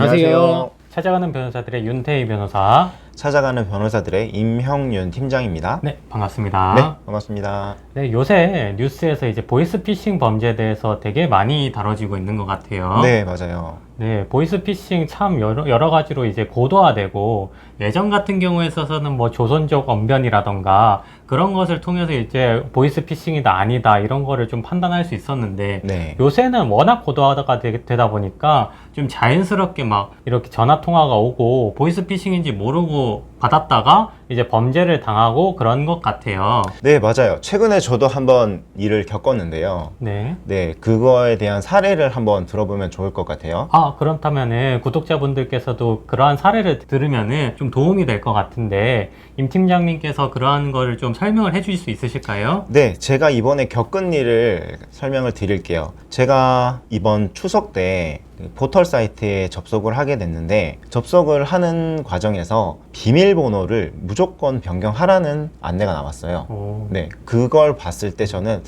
안녕하세요. 찾아가는 변호사들의 윤태희 변호사. 찾아가는 변호사들의 임형윤 팀장입니다. 네, 반갑습니다. 네, 반갑습니다. 네, 요새 뉴스에서 이제 보이스피싱 범죄에 대해서 되게 많이 다뤄지고 있는 것 같아요. 네, 맞아요. 네, 보이스피싱 참 여러 가지로 이제 고도화되고, 예전 같은 경우에 있어서는 뭐 조선족 언변이라던가 그런 것을 통해서 이제 보이스피싱이다 아니다 이런 거를 좀 판단할 수 있었는데, 네. 요새는 워낙 고도화가 되다 보니까 좀 자연스럽게 막 이렇게 전화 통화가 오고 보이스피싱인지 모르고 받았다가 이제 범죄를 당하고 그런 것 같아요. 네, 맞아요. 최근에 저도 한번 일을 겪었는데요. 네. 네, 그거에 대한 사례를 한번 들어보면 좋을 것 같아요. 그렇다면은 구독자분들께서도 그러한 사례를 들으면은 좀 도움이 될 것 같은데, 임 팀장님께서 그러한 거를 좀 설명을 해 주실 수 있으실까요? 네, 제가 이번에 겪은 일을 설명을 드릴게요. 제가 이번 추석 때 포털 사이트에 접속을 하게 됐는데, 접속을 하는 과정에서 비밀번호를 무조건 변경하라는 안내가 나왔어요. 네, 그걸 봤을 때 저는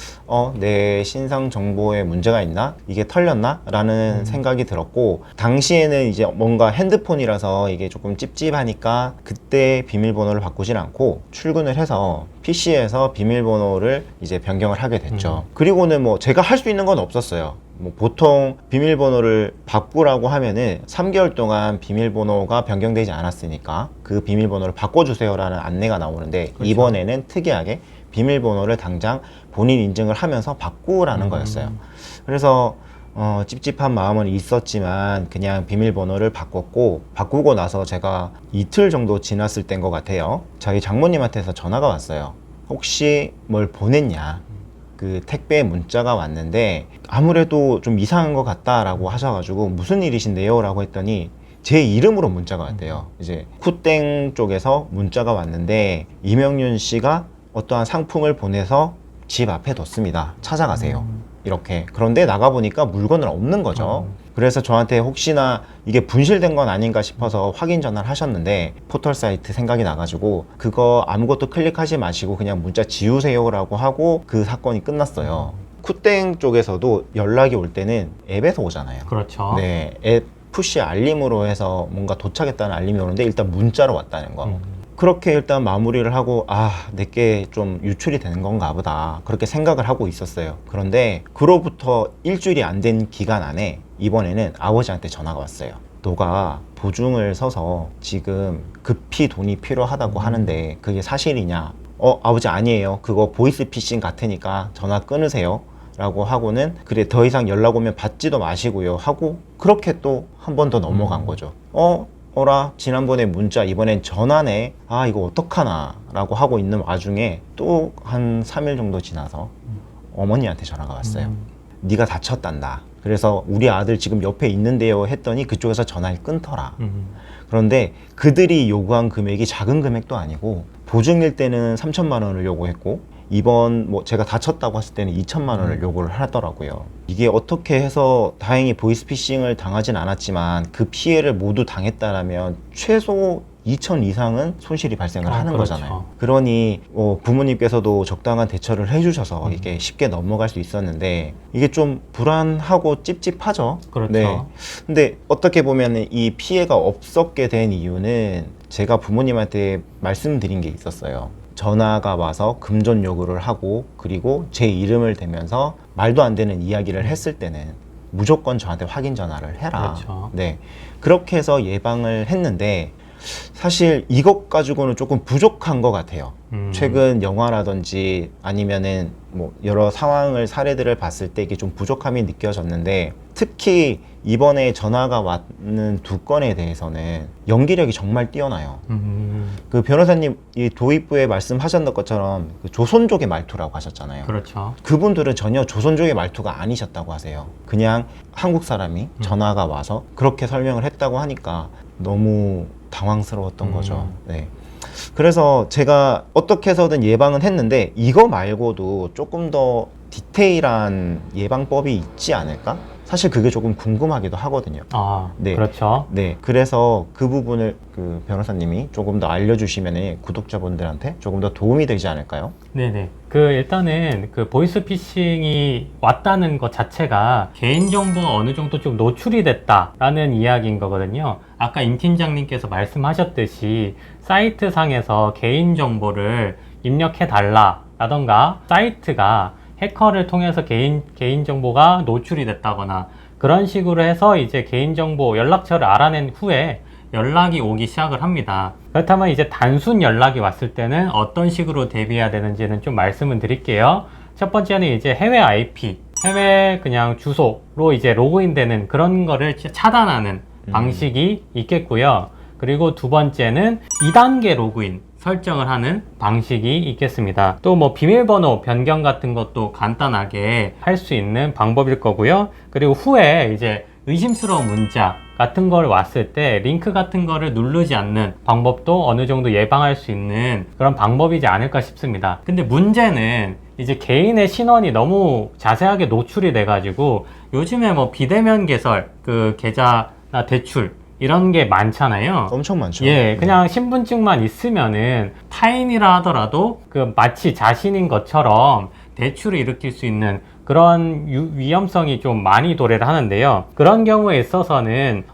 내 신상 정보에 문제가 있나? 이게 털렸나? 라는 생각이 들었고, 당시에는 이제 뭔가 핸드폰이라서 이게 조금 찝찝하니까 그때 비밀번호를 바꾸진 않고 출근을 해서 PC에서 비밀번호를 이제 변경을 하게 됐죠. 그리고는 뭐 제가 할 수 있는 건 없었어요. 뭐 보통 비밀번호를 바꾸라고 하면은 3개월 동안 비밀번호가 변경되지 않았으니까 그 비밀번호를 바꿔주세요 라는 안내가 나오는데, 그렇죠. 이번에는 특이하게 비밀번호를 당장 본인 인증을 하면서 바꾸라는 거였어요. 그래서 찝찝한 마음은 있었지만 그냥 비밀번호를 바꾸고 나서 제가 이틀 정도 지났을 때인 것 같아요. 저희 장모님한테서 전화가 왔어요. 혹시 뭘 보냈냐? 그 택배 문자가 왔는데 아무래도 좀 이상한 것 같다라고 하셔가지고 무슨 일이신데요? 라고 했더니 제 이름으로 문자가 왔대요. 이제 쿠땡 쪽에서 문자가 왔는데 임형윤 씨가 어떠한 상품을 보내서 집 앞에 뒀습니다. 찾아가세요. 이렇게. 그런데 나가보니까 물건은 없는 거죠. 그래서 저한테 혹시나 이게 분실된 건 아닌가 싶어서 확인 전화를 하셨는데, 포털 사이트 생각이 나가지고 그거 아무것도 클릭하지 마시고 그냥 문자 지우세요 라고 하고 그 사건이 끝났어요. 쿠땡 쪽에서도 연락이 올 때는 앱에서 오잖아요. 그렇죠. 네, 앱 푸시 알림으로 해서 뭔가 도착했다는 알림이 오는데 일단 문자로 왔다는 거. 그렇게 일단 마무리를 하고 내게 좀 유출이 되는 건가 보다 그렇게 생각을 하고 있었어요. 그런데 그로부터 일주일이 안 된 기간 안에 이번에는 아버지한테 전화가 왔어요. 너가 보증을 서서 지금 급히 돈이 필요하다고 하는데 그게 사실이냐? 아버지 아니에요. 그거 보이스피싱 같으니까 전화 끊으세요 라고 하고는, 그래 더 이상 연락 오면 받지도 마시고요 하고, 그렇게 또 한 번 더 넘어간 거죠. 어라 지난번에 문자 이번엔 전화네, 이거 어떡하나 라고 하고 있는 와중에 또 한 3일 정도 지나서 어머니한테 전화가 왔어요. 네가 다쳤단다. 그래서 우리 아들 지금 옆에 있는데요 했더니 그쪽에서 전화를 끊더라. 그런데 그들이 요구한 금액이 작은 금액도 아니고, 보증일 때는 3천만 원을 요구했고 이번 제가 다쳤다고 했을 때는 2천만 원을 요구를 하더라고요. 이게 어떻게 해서 다행히 보이스피싱을 당하진 않았지만 그 피해를 모두 당했다라면 최소 2천 이상은 손실이 발생을 하는 그렇죠. 거잖아요. 그러니 부모님께서도 적당한 대처를 해주셔서 이게 쉽게 넘어갈 수 있었는데, 이게 좀 불안하고 찝찝하죠. 그렇죠. 네. 근데 어떻게 보면 이 피해가 없었게 된 이유는 제가 부모님한테 말씀드린 게 있었어요. 전화가 와서 금전 요구를 하고 그리고 제 이름을 대면서 말도 안 되는 이야기를 했을 때는 무조건 저한테 확인 전화를 해라. 그렇죠. 네, 그렇게 해서 예방을 했는데 사실 이것 가지고는 조금 부족한 것 같아요. 최근 영화라든지 아니면은 여러 사례들을 봤을 때 이게 좀 부족함이 느껴졌는데, 특히 이번에 전화가 왔는 두 건에 대해서는 연기력이 정말 뛰어나요. 그 변호사님 이 도입부에 말씀하셨던 것처럼 그 조선족의 말투라고 하셨잖아요. 그렇죠. 그분들은 전혀 조선족의 말투가 아니셨다고 하세요. 그냥 한국 사람이 전화가 와서 그렇게 설명을 했다고 하니까 너무 당황스러웠던 거죠. 네. 그래서 제가 어떻게 해서든 예방은 했는데, 이거 말고도 조금 더 디테일한 예방법이 있지 않을까? 사실 그게 조금 궁금하기도 하거든요. 아, 네. 그렇죠. 네, 그래서 그 부분을 그 변호사님이 조금 더 알려주시면 구독자분들한테 조금 더 도움이 되지 않을까요? 네네. 일단은 그 보이스피싱이 왔다는 것 자체가 개인정보가 어느 정도 좀 노출이 됐다라는 이야기인 거거든요. 아까 임 팀장님께서 말씀하셨듯이 사이트 상에서 개인정보를 입력해 달라라던가 사이트가 해커를 통해서 개인정보가 노출이 됐다거나 그런 식으로 해서 이제 개인정보 연락처를 알아낸 후에 연락이 오기 시작을 합니다. 그렇다면 이제 단순 연락이 왔을 때는 어떤 식으로 대비해야 되는지는 좀 말씀을 드릴게요. 첫 번째는 이제 해외 IP, 해외 그냥 주소로 이제 로그인 되는 그런 거를 차단하는 방식이 있겠고요. 그리고 두 번째는 2단계 로그인 설정을 하는 방식이 있겠습니다. 또 뭐 비밀번호 변경 같은 것도 간단하게 할 수 있는 방법일 거고요. 그리고 후에 이제 의심스러운 문자 같은 걸 왔을 때 링크 같은 거를 누르지 않는 방법도 어느 정도 예방할 수 있는 그런 방법이지 않을까 싶습니다. 근데 문제는 이제 개인의 신원이 너무 자세하게 노출이 돼 가지고 요즘에 뭐 비대면 개설 그 계좌나 대출 이런 게 많잖아요. 엄청 많죠. 예, 그냥 신분증만 있으면은 타인이라 하더라도 그 마치 자신인 것처럼 대출을 일으킬 수 있는 그런 위험성이 좀 많이 도래를 하는데요. 그런 경우에 있어서는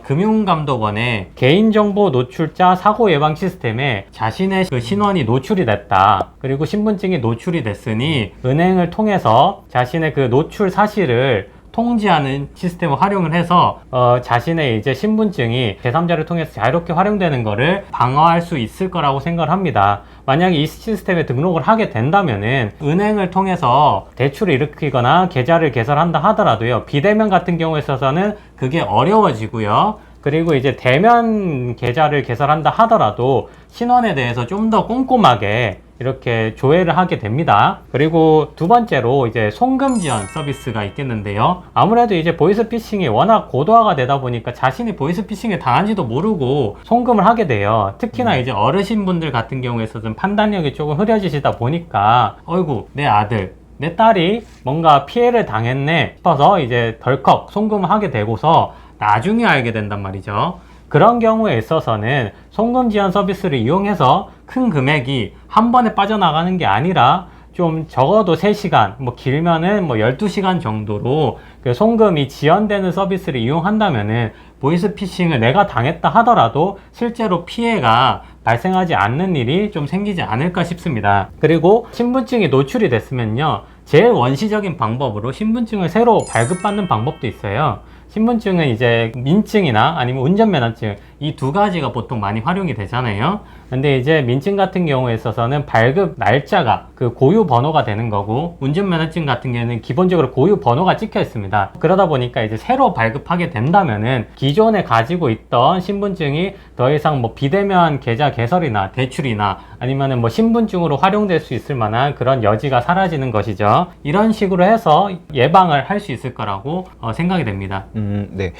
금융감독원의 개인정보 노출자 사고 예방 시스템에 자신의 그 신원이 노출이 됐다. 그리고 신분증이 노출이 됐으니 은행을 통해서 자신의 그 노출 사실을 통지하는 시스템을 활용을 해서 자신의 이제 신분증이 제3자를 통해서 자유롭게 활용되는 거를 방어할 수 있을 거라고 생각을 합니다. 만약에 이 시스템에 등록을 하게 된다면은 은행을 통해서 대출을 일으키거나 계좌를 개설한다 하더라도요. 비대면 같은 경우에 있어서는 그게 어려워지고요. 그리고 이제 대면 계좌를 개설한다 하더라도 신원에 대해서 좀 더 꼼꼼하게 이렇게 조회를 하게 됩니다. 그리고 두 번째로 이제 송금 지원 서비스가 있겠는데요. 아무래도 이제 보이스피싱이 워낙 고도화가 되다 보니까 자신이 보이스피싱에 당한지도 모르고 송금을 하게 돼요. 특히나 이제 어르신분들 같은 경우에서 좀 판단력이 조금 흐려지시다 보니까 어이구 내 아들 내 딸이 뭔가 피해를 당했네 싶어서 이제 덜컥 송금을 하게 되고서 나중에 알게 된단 말이죠. 그런 경우에 있어서는 송금 지원 서비스를 이용해서 큰 금액이 한 번에 빠져나가는 게 아니라 좀 적어도 3시간, 뭐 길면은 뭐 12시간 정도로 그 송금이 지연되는 서비스를 이용한다면은 보이스피싱을 내가 당했다 하더라도 실제로 피해가 발생하지 않는 일이 좀 생기지 않을까 싶습니다. 그리고 신분증이 노출이 됐으면요. 제일 원시적인 방법으로 신분증을 새로 발급받는 방법도 있어요. 신분증은 이제 민증이나 아니면 운전면허증 이 두 가지가 보통 많이 활용이 되잖아요. 근데 이제 민증 같은 경우에 있어서는 발급 날짜가 그 고유 번호가 되는 거고 운전면허증 같은 경우에는 기본적으로 고유 번호가 찍혀 있습니다. 그러다 보니까 이제 새로 발급하게 된다면은 기존에 가지고 있던 신분증이 더 이상 뭐 비대면 계좌 개설이나 대출이나 아니면은 뭐 신분증으로 활용될 수 있을 만한 그런 여지가 사라지는 것이죠. 이런 식으로 해서 예방을 할 수 있을 거라고 생각이 됩니다. 네.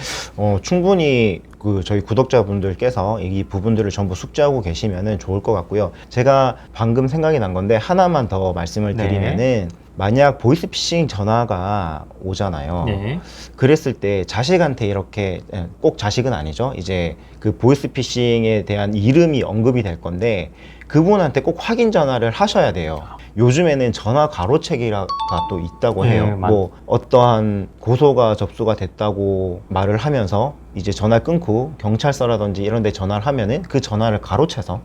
충분히 저희 구독자분들께서 이 부분들을 전부 숙지하고 계시면은 좋을 것 같고요. 제가 방금 생각이 난 건데 하나만 더 말씀을 드리면은 만약 보이스피싱 전화가 오잖아요. 네. 그랬을 때 자식한테 이렇게 꼭 자식은 아니죠. 이제 그 보이스피싱에 대한 이름이 언급이 될 건데 그분한테 꼭 확인 전화를 하셔야 돼요. 요즘에는 전화 가로채기가 또 있다고 해요. 뭐 어떠한 고소가 접수가 됐다고 말을 하면서 이제 전화를 끊고 경찰서라든지 이런 데 전화를 하면은 그 전화를 가로채서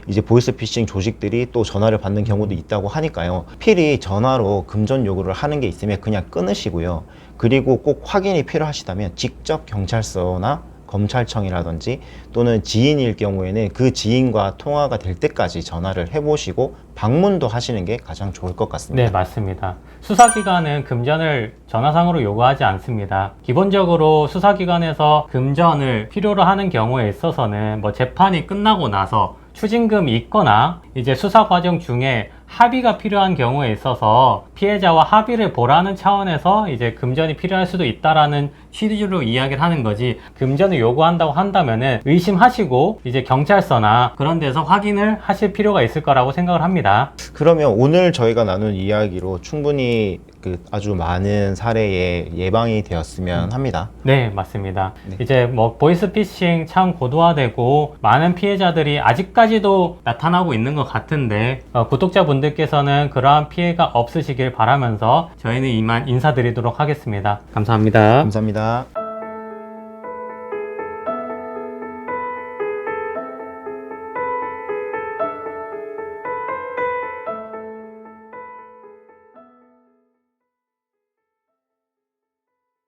이제 보이스피싱 조직들이 또 전화를 받는 경우도 있다고 하니까요. 필히 전화로 금전 요구를 하는 게 있으면 그냥 끊으시고요. 그리고 꼭 확인이 필요하시다면 직접 경찰서나 검찰청이라든지 또는 지인일 경우에는 그 지인과 통화가 될 때까지 전화를 해보시고 방문도 하시는 게 가장 좋을 것 같습니다. 네, 맞습니다. 수사기관은 금전을 전화상으로 요구하지 않습니다. 기본적으로 수사기관에서 금전을 필요로 하는 경우에 있어서는 뭐 재판이 끝나고 나서 추징금이 있거나 이제 수사 과정 중에 합의가 필요한 경우에 있어서 피해자와 합의를 보라는 차원에서 이제 금전이 필요할 수도 있다라는 취지로 이야기를 하는 거지, 금전을 요구한다고 한다면은 의심하시고 이제 경찰서나 그런 데서 확인을 하실 필요가 있을 거라고 생각을 합니다. 그러면 오늘 저희가 나눈 이야기로 충분히 아주 많은 사례에 예방이 되었으면 합니다. 네, 맞습니다. 네. 이제 뭐 보이스피싱 참 고도화되고 많은 피해자들이 아직까지도 나타나고 있는 것 같은데 구독자분들께서는 그러한 피해가 없으시길 바라면서 저희는 이만 인사드리도록 하겠습니다. 감사합니다. 감사합니다.